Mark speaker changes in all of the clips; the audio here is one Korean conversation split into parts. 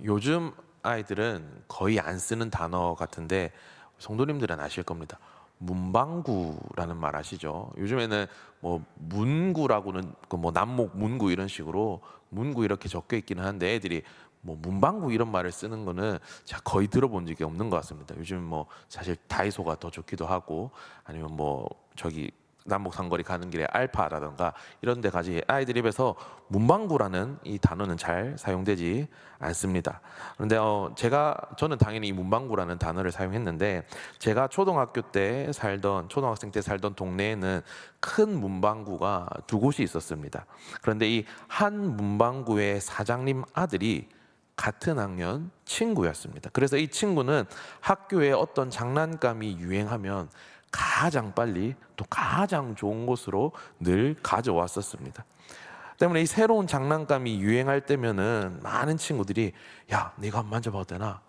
Speaker 1: 요즘 아이들은 거의 안 쓰는 단어 같은데 성도님들은 아실 겁니다. 문방구라는 말 아시죠? 요즘에는 뭐 문구라고는 뭐 남목 문구 이런 식으로 문구 이렇게 적혀 있기는 한데 애들이 뭐 문방구 이런 말을 쓰는 거는 제가 거의 들어본 적이 없는 것 같습니다. 요즘 뭐 사실 다이소가 더 좋기도 하고 아니면 뭐 저기 남북 상거리 가는 길에 알파라든가 이런 데 가지 아이들 입에서 문방구라는 이 단어는 잘 사용되지 않습니다. 그런데 저는 당연히 이 문방구라는 단어를 사용했는데 제가 초등학생 때 살던 동네에는 큰 문방구가 두 곳이 있었습니다. 그런데 이 한 문방구의 사장님 아들이 같은 학년 친구였습니다. 그래서 이 친구는 학교에 어떤 장난감이 유행하면 가장 빨리 또 가장 좋은 곳으로 늘 가져왔었습니다. 때문에 이 새로운 장난감이 유행할 때면은 많은 친구들이 야, 내가 한번 만져봐도 되나?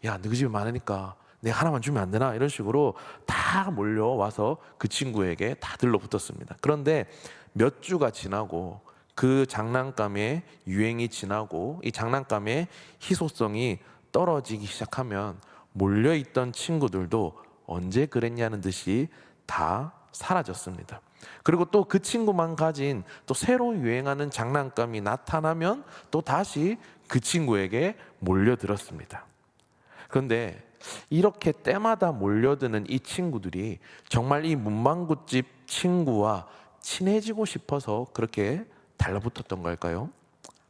Speaker 1: 야, 너희 집에 많으니까 내가 하나만 주면 안 되나? 이런 식으로 다 몰려와서 그 친구에게 다 들러붙었습니다. 그런데 몇 주가 지나고 그 장난감의 유행이 지나고 이 장난감의 희소성이 떨어지기 시작하면 몰려있던 친구들도 언제 그랬냐는 듯이 다 사라졌습니다. 그리고 또 그 친구만 가진 또 새로 유행하는 장난감이 나타나면 또 다시 그 친구에게 몰려들었습니다. 그런데 이렇게 때마다 몰려드는 이 친구들이 정말 이 문방구집 친구와 친해지고 싶어서 그렇게 달라붙었던 걸까요?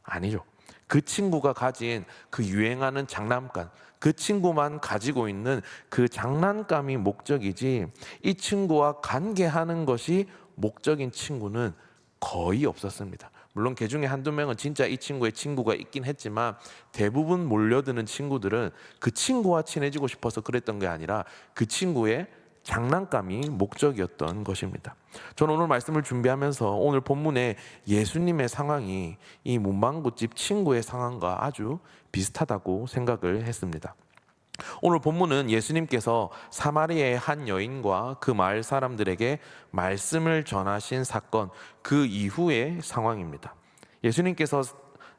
Speaker 1: 아니죠. 그 친구가 가진 그 유행하는 장난감, 그 친구만 가지고 있는 그 장난감이 목적이지 이 친구와 관계하는 것이 목적인 친구는 거의 없었습니다. 물론 그 중에 한두 명은 진짜 이 친구의 친구가 있긴 했지만 대부분 몰려드는 친구들은 그 친구와 친해지고 싶어서 그랬던 게 아니라 그 친구의 장난감이 목적이었던 것입니다. 저는 오늘 말씀을 준비하면서 오늘 본문의 예수님의 상황이 이 문방구집 친구의 상황과 아주 비슷하다고 생각을 했습니다. 오늘 본문은 예수님께서 사마리아의 한 여인과 그 마을 사람들에게 말씀을 전하신 사건, 그 이후의 상황입니다.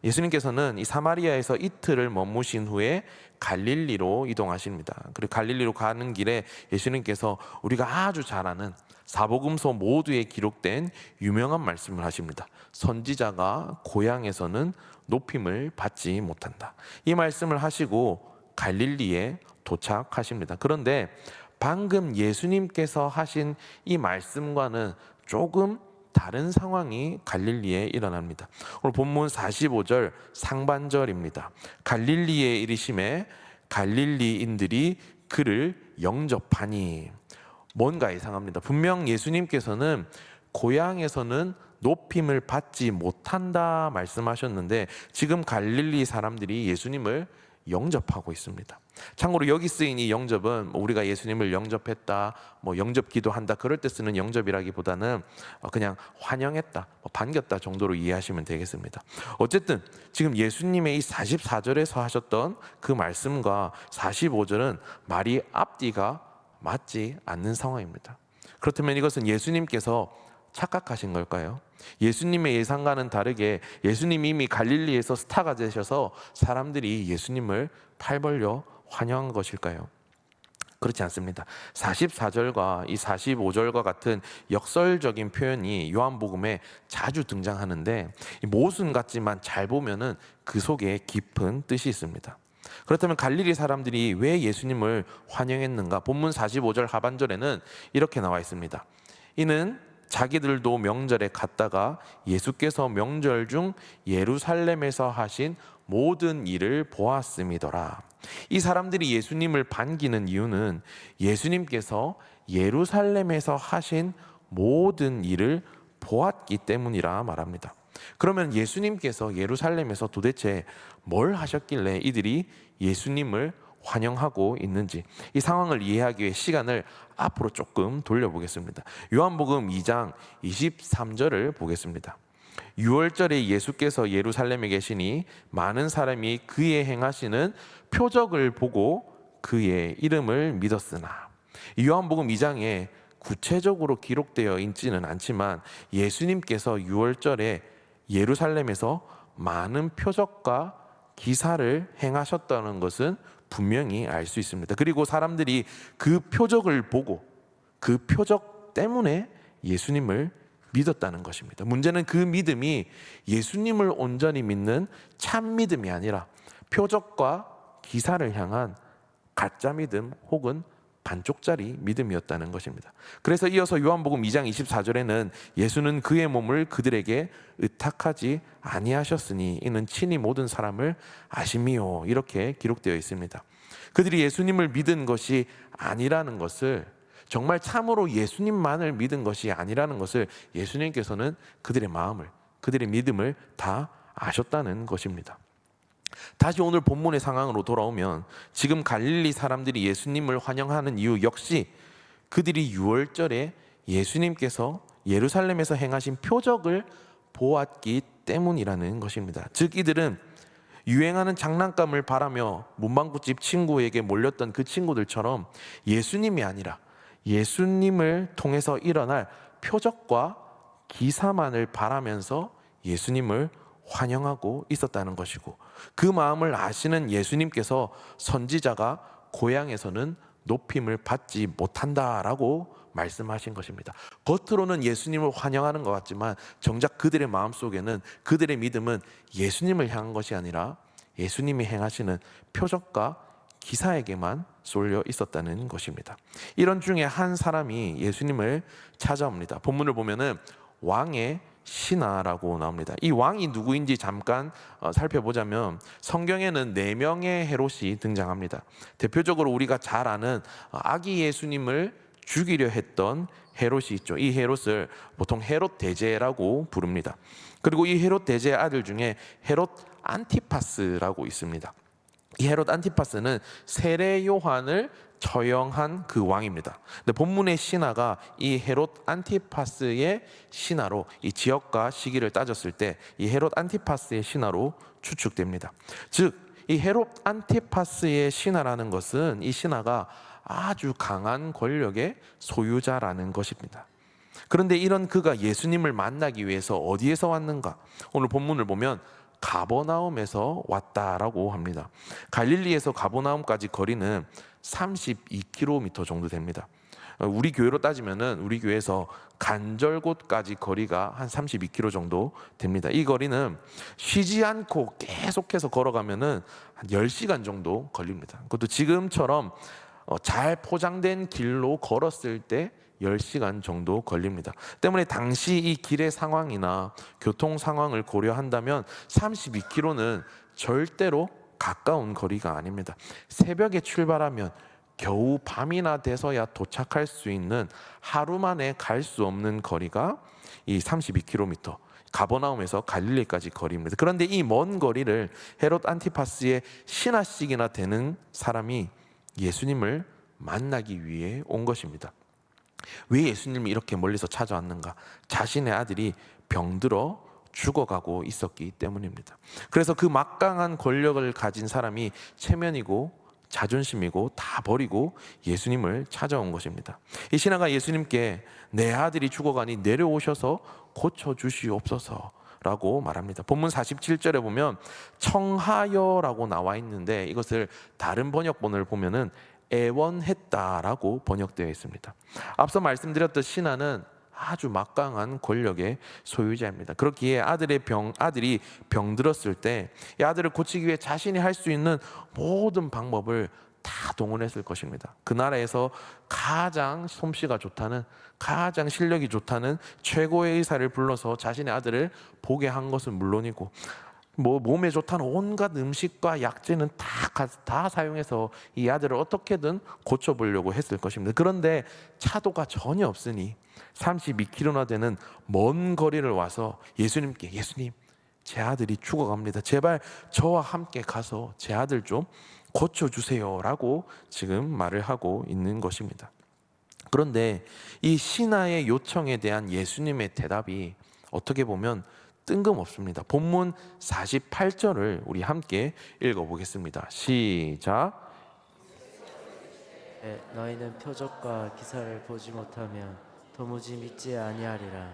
Speaker 1: 예수님께서는 이 사마리아에서 이틀을 머무신 후에 갈릴리로 이동하십니다. 그리고 갈릴리로 가는 길에 예수님께서 우리가 아주 잘 아는 사복음서 모두에 기록된 유명한 말씀을 하십니다. 선지자가 고향에서는 높임을 받지 못한다. 이 말씀을 하시고 갈릴리에 도착하십니다. 그런데 방금 예수님께서 하신 이 말씀과는 조금 다른 상황이 갈릴리에 일어납니다. 오늘 본문 45절 상반절입니다. 갈릴리에 이르심에 갈릴리인들이 그를 영접하니. 뭔가 이상합니다. 분명 예수님께서는 고향에서는 높임을 받지 못한다 말씀하셨는데 지금 갈릴리 사람들이 예수님을 영접하고 있습니다. 참고로 여기 쓰인 이 영접은 우리가 예수님을 영접했다, 뭐 영접 기도한다 그럴 때 쓰는 영접이라기보다는 그냥 환영했다, 반겼다 정도로 이해하시면 되겠습니다. 어쨌든 지금 예수님의 이 44절에서 하셨던 그 말씀과 45절은 말이 앞뒤가 맞지 않는 상황입니다. 그렇다면 이것은 예수님께서 착각하신 걸까요? 예수님의 예상과는 다르게 예수님이 이미 갈릴리에서 스타가 되셔서 사람들이 예수님을 팔 벌려 환영한 것일까요? 그렇지 않습니다. 44절과 이 45절과 같은 역설적인 표현이 요한복음에 자주 등장하는데 모순 같지만 잘 보면은 그 속에 깊은 뜻이 있습니다. 그렇다면 갈릴리 사람들이 왜 예수님을 환영했는가? 본문 45절 하반절에는 이렇게 나와 있습니다. 이는 자기들도 명절에 갔다가 예수께서 명절 중 예루살렘에서 하신 모든 일을 보았음이더라. 이 사람들이 예수님을 반기는 이유는 예수님께서 예루살렘에서 하신 모든 일을 보았기 때문이라 말합니다. 그러면 예수님께서 예루살렘에서 도대체 뭘 하셨길래 이들이 예수님을 환영하고 있는지 이 상황을 이해하기 위해 시간을 앞으로 조금 돌려보겠습니다. 요한복음 2장 23절을 보겠습니다. 6월절에 예수께서 예루살렘에 계시니 많은 사람이 그의 행하시는 표적을 보고 그의 이름을 믿었으나. 요한복음 2장에 구체적으로 기록되어 있지는 않지만 예수님께서 6월절에 예루살렘에서 많은 표적과 기사를 행하셨다는 것은 분명히 알 수 있습니다. 그리고 사람들이 그 표적을 보고 그 표적 때문에 예수님을 믿었다는 것입니다. 문제는 그 믿음이 예수님을 온전히 믿는 참 믿음이 아니라 표적과 기사를 향한 가짜 믿음 혹은 반쪽짜리 믿음이었다는 것입니다. 그래서 이어서 요한복음 2장 24절에는 예수는 그의 몸을 그들에게 의탁하지 아니하셨으니 이는 친히 모든 사람을 아심이요, 이렇게 기록되어 있습니다. 그들이 예수님을 믿은 것이 아니라는 것을, 정말 참으로 예수님만을 믿은 것이 아니라는 것을 예수님께서는 그들의 마음을, 그들의 믿음을 다 아셨다는 것입니다. 다시 오늘 본문의 상황으로 돌아오면 지금 갈릴리 사람들이 예수님을 환영하는 이유 역시 그들이 유월절에 예수님께서 예루살렘에서 행하신 표적을 보았기 때문이라는 것입니다. 즉 이들은 유행하는 장난감을 바라며 문방구집 친구에게 몰렸던 그 친구들처럼 예수님이 아니라 예수님을 통해서 일어날 표적과 기사만을 바라면서 예수님을 환영하고 있었다는 것이고, 그 마음을 아시는 예수님께서 선지자가 고향에서는 높임을 받지 못한다라고 말씀하신 것입니다. 겉으로는 예수님을 환영하는 것 같지만 정작 그들의 마음속에는, 그들의 믿음은 예수님을 향한 것이 아니라 예수님이 행하시는 표적과 기사에게만 쏠려 있었다는 것입니다. 이런 중에 한 사람이 예수님을 찾아옵니다. 본문을 보면은 왕의 신하라고 나옵니다. 이 왕이 누구인지 잠깐 살펴보자면 성경에는 4명의 헤롯이 등장합니다. 대표적으로 우리가 잘 아는 아기 예수님을 죽이려 했던 헤롯이 있죠. 이 헤롯을 보통 헤롯 대제라고 부릅니다. 그리고 이 헤롯 대제의 아들 중에 헤롯 안티파스라고 있습니다. 이 헤롯 안티파스는 세례 요한을 처형한 그 왕입니다. 근데 본문의 신하가 이 헤롯 안티파스의 신하로, 이 지역과 시기를 따졌을 때 이 헤롯 안티파스의 신하로 추측됩니다. 즉 이 헤롯 안티파스의 신하라는 것은 이 신하가 아주 강한 권력의 소유자라는 것입니다. 그런데 이런 그가 예수님을 만나기 위해서 어디에서 왔는가? 오늘 본문을 보면 가버나움에서 왔다라고 합니다. 갈릴리에서 가버나움까지 거리는 32km 정도 됩니다. 우리 교회로 따지면은 우리 교회에서 간절곶까지 거리가 한 32km 정도 됩니다. 이 거리는 쉬지 않고 계속해서 걸어가면은 한 10시간 정도 걸립니다. 그것도 지금처럼 잘 포장된 길로 걸었을 때 10시간 정도 걸립니다. 때문에 당시 이 길의 상황이나 교통 상황을 고려한다면 32km는 절대로 가까운 거리가 아닙니다. 새벽에 출발하면 겨우 밤이나 돼서야 도착할 수 있는, 하루 만에 갈 수 없는 거리가 이 32km, 가버나움에서 갈릴리까지 거리입니다. 그런데 이 먼 거리를 헤롯 안티파스의 신하씩이나 되는 사람이 예수님을 만나기 위해 온 것입니다. 왜 예수님이 이렇게 멀리서 찾아왔는가? 자신의 아들이 병들어 죽어가고 있었기 때문입니다. 그래서 그 막강한 권력을 가진 사람이 체면이고 자존심이고 다 버리고 예수님을 찾아온 것입니다. 이 신하가 예수님께 내 아들이 죽어가니 내려오셔서 고쳐주시옵소서 라고 말합니다. 본문 47절에 보면 청하여라고 나와 있는데 이것을 다른 번역본을 보면은 애원했다라고 번역되어 있습니다. 앞서 말씀드렸던 신하는 아주 막강한 권력의 소유자입니다. 그렇기에 아들이 병들었을 때 이 아들을 고치기 위해 자신이 할 수 있는 모든 방법을 다 동원했을 것입니다. 그 나라에서 가장 솜씨가 좋다는, 가장 실력이 좋다는 최고의 의사를 불러서 자신의 아들을 보게 한 것은 물론이고, 몸에 좋다는 온갖 음식과 약재는 다 사용해서 이 아들을 어떻게든 고쳐보려고 했을 것입니다. 그런데 차도가 전혀 없으니 32km나 되는 먼 거리를 와서 예수님께, 예수님, 제 아들이 죽어갑니다. 제발 저와 함께 가서 제 아들 좀 고쳐주세요 라고 지금 말을 하고 있는 것입니다. 그런데 이 신하의 요청에 대한 예수님의 대답이 어떻게 보면 뜬금없습니다. 본문 48절을 우리 함께 읽어보겠습니다. 시작.
Speaker 2: 너희는 표적과 기사를 보지 못하면 도무지 믿지 아니하리라.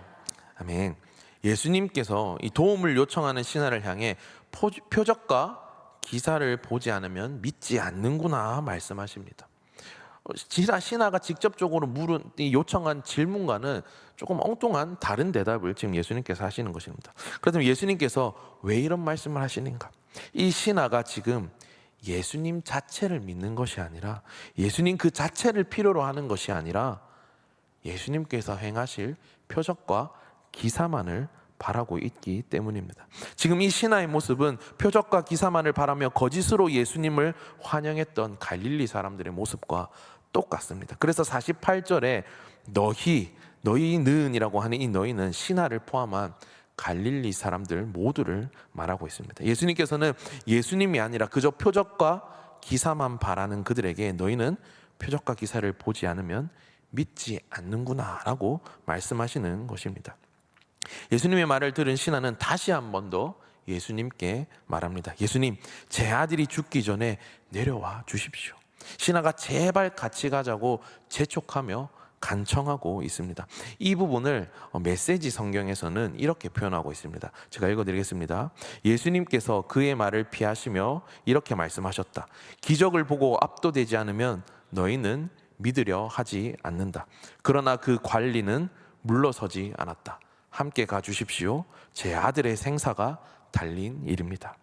Speaker 1: 아멘. 예수님께서 이 도움을 요청하는 신하를 향해 표적과 기사를 보지 않으면 믿지 않는구나 말씀하십니다. 신하가 직접적으로 요청한 질문과는 조금 엉뚱한 다른 대답을 지금 예수님께서 하시는 것입니다. 그렇다면 예수님께서 왜 이런 말씀을 하시는가? 이 신하가 지금 예수님 자체를 믿는 것이 아니라, 예수님 그 자체를 필요로 하는 것이 아니라 예수님께서 행하실 표적과 기사만을 바라고 있기 때문입니다. 지금 이 신하의 모습은 표적과 기사만을 바라며 거짓으로 예수님을 환영했던 갈릴리 사람들의 모습과 똑같습니다. 그래서 48절에 너희는이라고 하는 이 너희는 신하를 포함한 갈릴리 사람들 모두를 말하고 있습니다. 예수님께서는 예수님이 아니라 그저 표적과 기사만 바라는 그들에게 너희는 표적과 기사를 보지 않으면 믿지 않는구나 라고 말씀하시는 것입니다. 예수님의 말을 들은 신하는 다시 한 번 더 예수님께 말합니다. 예수님, 제 아들이 죽기 전에 내려와 주십시오. 신하가 제발 같이 가자고 재촉하며 간청하고 있습니다. 이 부분을 메시지 성경에서는 이렇게 표현하고 있습니다. 제가 읽어드리겠습니다. 예수님께서 그의 말을 피하시며 이렇게 말씀하셨다. 기적을 보고 압도되지 않으면 너희는 믿으려 하지 않는다. 그러나 그 관리는 물러서지 않았다. 함께 가주십시오. 제 아들의 생사가 달린 일입니다.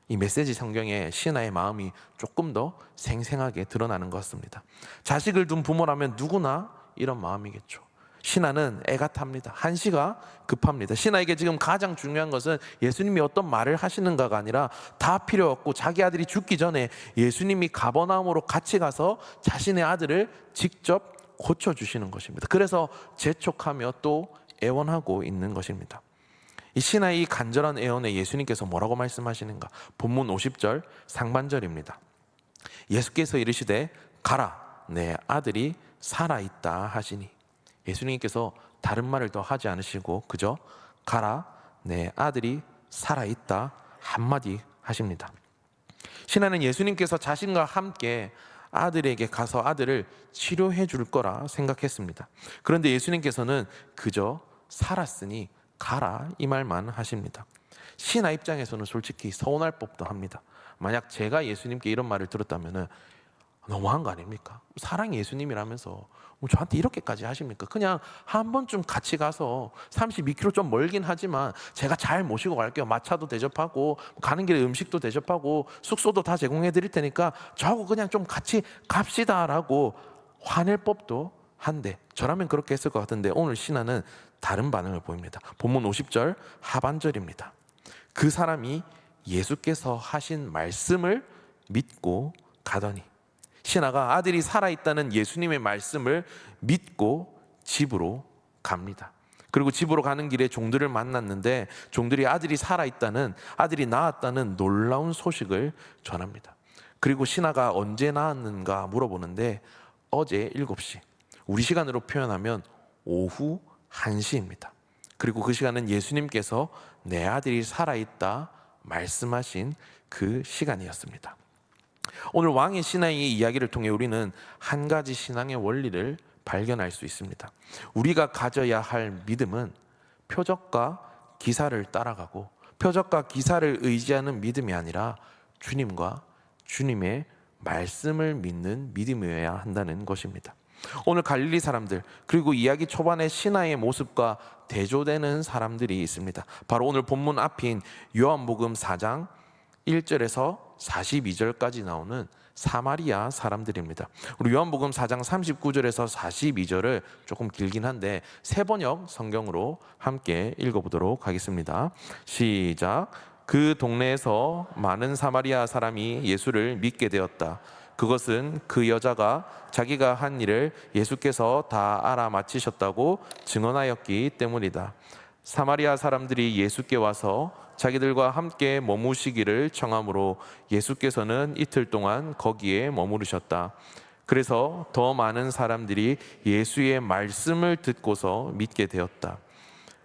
Speaker 1: 이 메시지 성경에 신하의 마음이 조금 더 생생하게 드러나는 것 같습니다. 자식을 둔 부모라면 누구나 이런 마음이겠죠. 신하는 애가 탑니다. 한시가 급합니다. 신하에게 지금 가장 중요한 것은 예수님이 어떤 말을 하시는가가 아니라 다 필요 없고 자기 아들이 죽기 전에 예수님이 가버나움으로 같이 가서 자신의 아들을 직접 고쳐주시는 것입니다. 그래서 재촉하며 또 애원하고 있는 것입니다. 이 신하의 간절한 애원에 예수님께서 뭐라고 말씀하시는가? 본문 50절 상반절입니다. 예수께서 이르시되 가라, 내 아들이 살아있다 하시니. 예수님께서 다른 말을 더 하지 않으시고 그저 가라, 내 아들이 살아있다 한마디 하십니다. 신하는 예수님께서 자신과 함께 아들에게 가서 아들을 치료해 줄 거라 생각했습니다. 그런데 예수님께서는 그저 살았으니 가라 이 말만 하십니다. 신하 입장에서는 솔직히 서운할 법도 합니다. 만약 제가 예수님께 이런 말을 들었다면 너무한 거 아닙니까? 사랑이 예수님이라면서 뭐 저한테 이렇게까지 하십니까? 그냥 한 번쯤 같이 가서 32km 좀 멀긴 하지만 제가 잘 모시고 갈게요. 마차도 대접하고 가는 길에 음식도 대접하고 숙소도 다 제공해 드릴 테니까 저하고 그냥 좀 같이 갑시다라고 화낼 법도 한데, 저라면 그렇게 했을 것 같은데 오늘 신하는 다른 반응을 보입니다. 본문 50절 하반절입니다. 그 사람이 예수께서 하신 말씀을 믿고 가더니, 신하가 아들이 살아있다는 예수님의 말씀을 믿고 집으로 갑니다. 그리고 집으로 가는 길에 종들을 만났는데 종들이 아들이 살아있다는, 아들이 낳았다는 놀라운 소식을 전합니다. 그리고 신하가 언제 낳았는가 물어보는데 어제 7시, 우리 시간으로 표현하면 오후 1시입니다. 그리고 그 시간은 예수님께서 내 아들이 살아있다 말씀하신 그 시간이었습니다. 오늘 왕의 신하의 이야기를 통해 우리는 한 가지 신앙의 원리를 발견할 수 있습니다. 우리가 가져야 할 믿음은 표적과 기사를 따라가고 표적과 기사를 의지하는 믿음이 아니라 주님과 주님의 말씀을 믿는 믿음이어야 한다는 것입니다. 오늘 갈릴리 사람들, 그리고 이야기 초반에 신하의 모습과 대조되는 사람들이 있습니다. 바로 오늘 본문 앞인 요한복음 4장 1절에서 42절까지 나오는 사마리아 사람들입니다. 우리 요한복음 4장 39절에서 42절을 조금 길긴 한데 세 번역 성경으로 함께 읽어보도록 하겠습니다. 시작. 그 동네에서 많은 사마리아 사람이 예수를 믿게 되었다. 그것은 그 여자가 자기가 한 일을 예수께서 다 알아맞히셨다고 증언하였기 때문이다. 사마리아 사람들이 예수께 와서 자기들과 함께 머무시기를 청하므로 예수께서는 이틀 동안 거기에 머무르셨다. 그래서 더 많은 사람들이 예수의 말씀을 듣고서 믿게 되었다.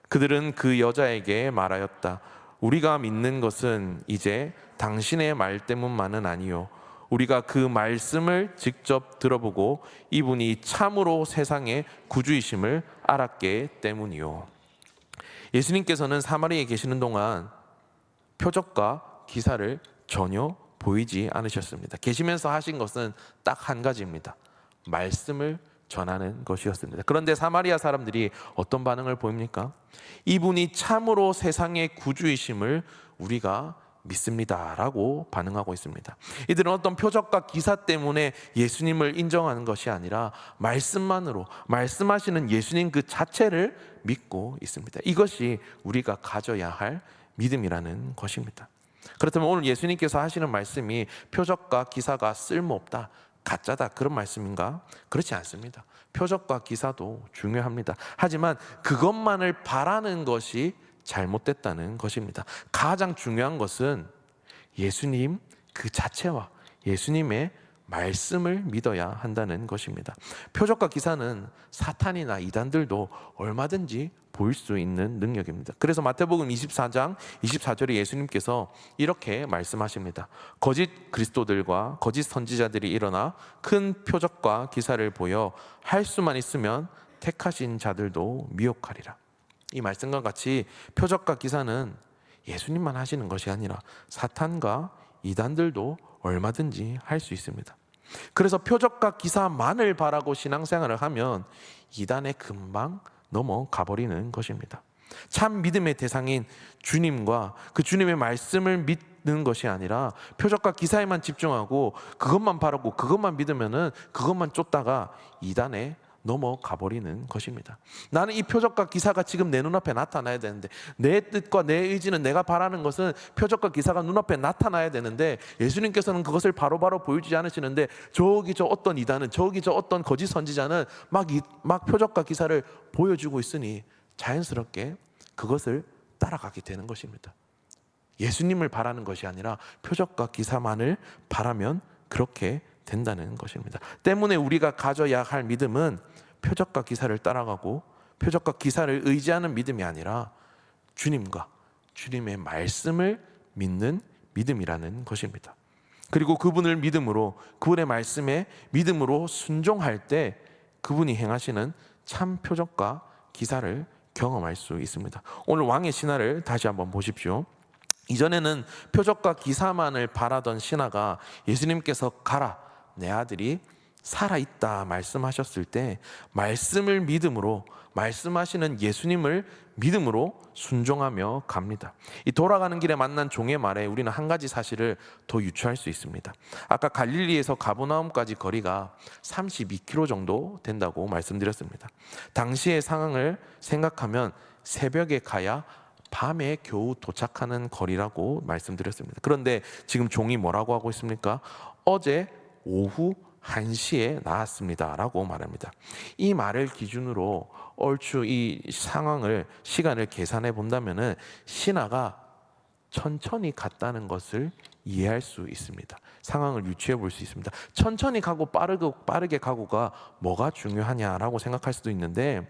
Speaker 1: 그들은 그 여자에게 말하였다. 우리가 믿는 것은 이제 당신의 말 때문만은 아니요, 우리가 그 말씀을 직접 들어보고 이분이 참으로 세상의 구주이심을 알았기 때문이요. 예수님께서는 사마리아에 계시는 동안 표적과 기사를 전혀 보이지 않으셨습니다. 계시면서 하신 것은 딱 한 가지입니다. 말씀을 전하는 것이었습니다. 그런데 사마리아 사람들이 어떤 반응을 보입니까? 이분이 참으로 세상의 구주이심을 우리가 믿습니다 라고 반응하고 있습니다. 이들은 어떤 표적과 기사 때문에 예수님을 인정하는 것이 아니라 말씀만으로, 말씀하시는 예수님 그 자체를 믿고 있습니다. 이것이 우리가 가져야 할 믿음이라는 것입니다. 그렇다면 오늘 예수님께서 하시는 말씀이 표적과 기사가 쓸모없다, 가짜다, 그런 말씀인가? 그렇지 않습니다. 표적과 기사도 중요합니다. 하지만 그것만을 바라는 것이 잘못됐다는 것입니다. 가장 중요한 것은 예수님 그 자체와 예수님의 말씀을 믿어야 한다는 것입니다. 표적과 기사는 사탄이나 이단들도 얼마든지 보일 수 있는 능력입니다. 그래서 마태복음 24장 24절에 예수님께서 이렇게 말씀하십니다. 거짓 그리스도들과 거짓 선지자들이 일어나 큰 표적과 기사를 보여 할 수만 있으면 택하신 자들도 미혹하리라. 이 말씀과 같이 표적과 기사는 예수님만 하시는 것이 아니라 사탄과 이단들도 얼마든지 할 수 있습니다. 그래서 표적과 기사만을 바라고 신앙생활을 하면 이단에 금방 넘어가 버리는 것입니다. 참 믿음의 대상인 주님과 그 주님의 말씀을 믿는 것이 아니라 표적과 기사에만 집중하고 그것만 바라고 그것만 믿으면은 그것만 쫓다가 이단에 넘어가 버리는 것입니다. 나는 이 표적과 기사가 지금 내 눈앞에 나타나야 되는데, 내 뜻과 내 의지는, 내가 바라는 것은 표적과 기사가 눈앞에 나타나야 되는데 예수님께서는 그것을 바로바로 보여주지 않으시는데 저기 저 어떤 이단은, 저기 저 어떤 거짓 선지자는 막 표적과 기사를 보여주고 있으니 자연스럽게 그것을 따라가게 되는 것입니다. 예수님을 바라는 것이 아니라 표적과 기사만을 바라면 그렇게 된다는 것입니다. 때문에 우리가 가져야 할 믿음은 표적과 기사를 따라가고 표적과 기사를 의지하는 믿음이 아니라 주님과 주님의 말씀을 믿는 믿음이라는 것입니다. 그리고 그분을 믿음으로, 그분의 말씀에 믿음으로 순종할 때 그분이 행하시는 참 표적과 기사를 경험할 수 있습니다. 오늘 왕의 신하를 다시 한번 보십시오. 이전에는 표적과 기사만을 바라던 신하가 예수님께서 가라, 내 아들이 살아있다 말씀하셨을 때 말씀을 믿음으로, 말씀하시는 예수님을 믿음으로 순종하며 갑니다. 이 돌아가는 길에 만난 종의 말에 우리는 한 가지 사실을 더 유추할 수 있습니다. 아까 갈릴리에서 가버나움까지 거리가 32km 정도 된다고 말씀드렸습니다. 당시의 상황을 생각하면 새벽에 가야 밤에 겨우 도착하는 거리라고 말씀드렸습니다. 그런데 지금 종이 뭐라고 하고 있습니까? 어제 오후 1시에 나왔습니다 라고 말합니다. 이 말을 기준으로 얼추 이 상황을, 시간을 계산해 본다면 신하가 천천히 갔다는 것을 이해할 수 있습니다. 상황을 유추해 볼 수 있습니다. 천천히 가고 빠르게 가고가 뭐가 중요하냐라고 생각할 수도 있는데,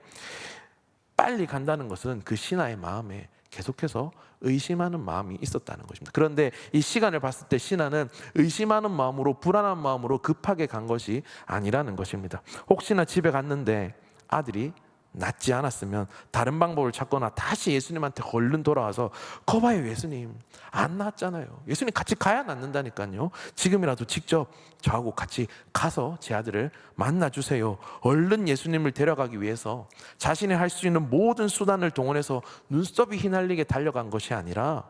Speaker 1: 빨리 간다는 것은 그 신하의 마음에 계속해서 의심하는 마음이 있었다는 것입니다. 그런데 이 시간을 봤을 때 신하는 의심하는 마음으로, 불안한 마음으로 급하게 간 것이 아니라는 것입니다. 혹시나 집에 갔는데 아들이 낫지 않았으면 다른 방법을 찾거나 다시 예수님한테 얼른 돌아와서 거봐요, 예수님 안 낫잖아요. 예수님 같이 가야 낫는다니까요. 지금이라도 직접 저하고 같이 가서 제 아들을 만나주세요. 얼른 예수님을 데려가기 위해서 자신이 할 수 있는 모든 수단을 동원해서 눈썹이 휘날리게 달려간 것이 아니라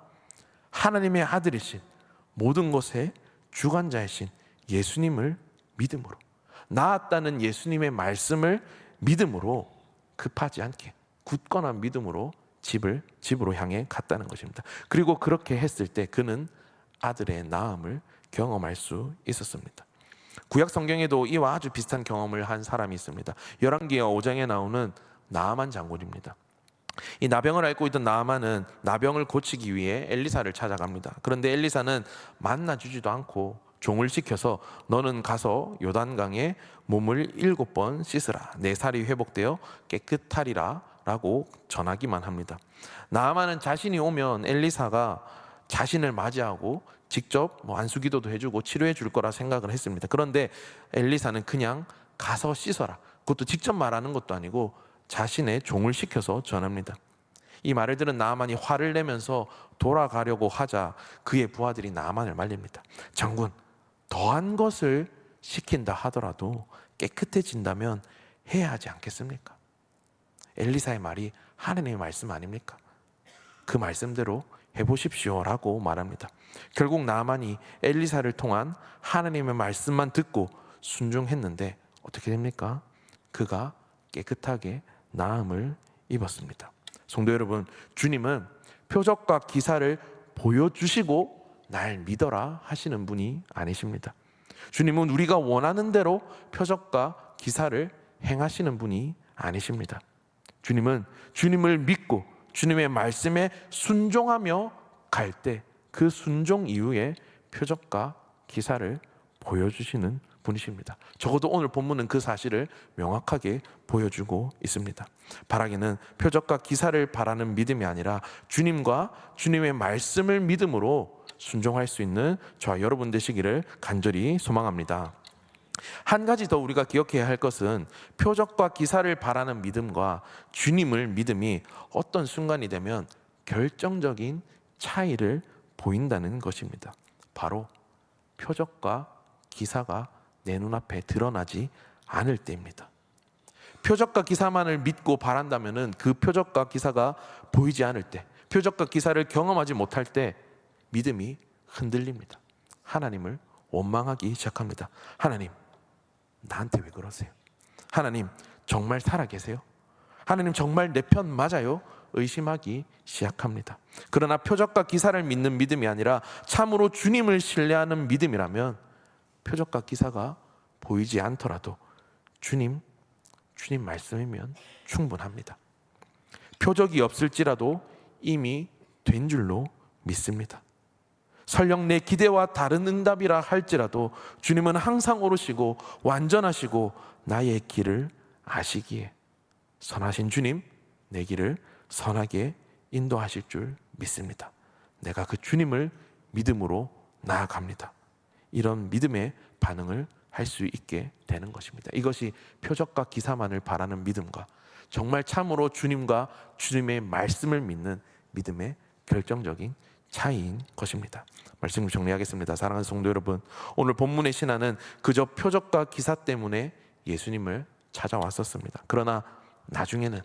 Speaker 1: 하나님의 아들이신, 모든 것의 주관자이신 예수님을 믿음으로, 나았다는 예수님의 말씀을 믿음으로, 급하지 않게 굳건한 믿음으로 집으로 향해 갔다는 것입니다. 그리고 그렇게 했을 때 그는 아들의 나음을 경험할 수 있었습니다. 구약 성경에도 이와 아주 비슷한 경험을 한 사람이 있습니다. 열왕기하 5장에 나오는 나아만 장군입니다. 이 나병을 앓고 있던 나아만은 나병을 고치기 위해 엘리사를 찾아갑니다. 그런데 엘리사는 만나주지도 않고 종을 시켜서 너는 가서 요단강에 몸을 7번 씻으라, 내 살이 회복되어 깨끗하리라 라고 전하기만 합니다. 나아만은 자신이 오면 엘리사가 자신을 맞이하고 직접 안수기도도 해주고 치료해 줄 거라 생각을 했습니다. 그런데 엘리사는 그냥 가서 씻어라, 그것도 직접 말하는 것도 아니고 자신의 종을 시켜서 전합니다. 이 말을 들은 나아만이 화를 내면서 돌아가려고 하자 그의 부하들이 나아만을 말립니다. 장군, 더한 것을 시킨다 하더라도 깨끗해진다면 해야 하지 않겠습니까? 엘리사의 말이 하나님의 말씀 아닙니까? 그 말씀대로 해보십시오라고 말합니다. 결국 나아만이 엘리사를 통한 하나님의 말씀만 듣고 순종했는데 어떻게 됩니까? 그가 깨끗하게 나음을 입었습니다. 성도 여러분, 주님은 표적과 기사를 보여주시고 날 믿어라 하시는 분이 아니십니다. 주님은 우리가 원하는 대로 표적과 기사를 행하시는 분이 아니십니다. 주님은 주님을 믿고 주님의 말씀에 순종하며 갈 때 그 순종 이후에 표적과 기사를 보여주시는 분이십니다. 적어도 오늘 본문은 그 사실을 명확하게 보여주고 있습니다. 바라기는 표적과 기사를 바라는 믿음이 아니라 주님과 주님의 말씀을 믿음으로 순종할 수 있는 저와 여러분 되시기를 간절히 소망합니다. 한 가지 더 우리가 기억해야 할 것은 표적과 기사를 바라는 믿음과 주님을 믿음이 어떤 순간이 되면 결정적인 차이를 보인다는 것입니다. 바로 표적과 기사가 내 눈앞에 드러나지 않을 때입니다. 표적과 기사만을 믿고 바란다면 그 표적과 기사가 보이지 않을 때, 표적과 기사를 경험하지 못할 때 믿음이 흔들립니다. 하나님을 원망하기 시작합니다. 하나님, 나한테 왜 그러세요? 하나님, 정말 살아계세요? 하나님, 정말 내 편 맞아요? 의심하기 시작합니다. 그러나 표적과 기사를 믿는 믿음이 아니라 참으로 주님을 신뢰하는 믿음이라면 표적과 기사가 보이지 않더라도 주님 말씀이면 충분합니다. 표적이 없을지라도 이미 된 줄로 믿습니다. 설령 내 기대와 다른 응답이라 할지라도 주님은 항상 옳으시고 완전하시고 나의 길을 아시기에 선하신 주님, 내 길을 선하게 인도하실 줄 믿습니다. 내가 그 주님을 믿음으로 나아갑니다. 이런 믿음의 반응을 할 수 있게 되는 것입니다. 이것이 표적과 기사만을 바라는 믿음과 정말 참으로 주님과 주님의 말씀을 믿는 믿음의 결정적인 차이인 것입니다. 말씀을 정리하겠습니다. 사랑하는 성도 여러분, 오늘 본문의 신하는 그저 표적과 기사 때문에 예수님을 찾아왔었습니다. 그러나 나중에는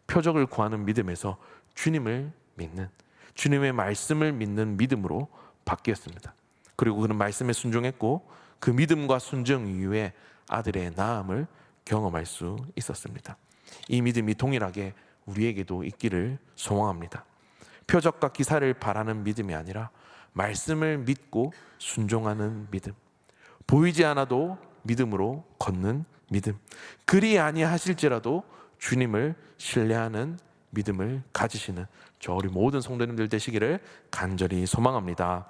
Speaker 1: 표적을 구하는 믿음에서 주님을 믿는, 주님의 말씀을 믿는 믿음으로 바뀌었습니다. 그리고 그는 말씀에 순종했고 그 믿음과 순종 이후에 아들의 나음을 경험할 수 있었습니다. 이 믿음이 동일하게 우리에게도 있기를 소망합니다. 표적과 기사를 바라는 믿음이 아니라 말씀을 믿고 순종하는 믿음, 보이지 않아도 믿음으로 걷는 믿음, 그리 아니하실지라도 주님을 신뢰하는 믿음을 가지시는 저 우리 모든 성도님들 되시기를 간절히 소망합니다.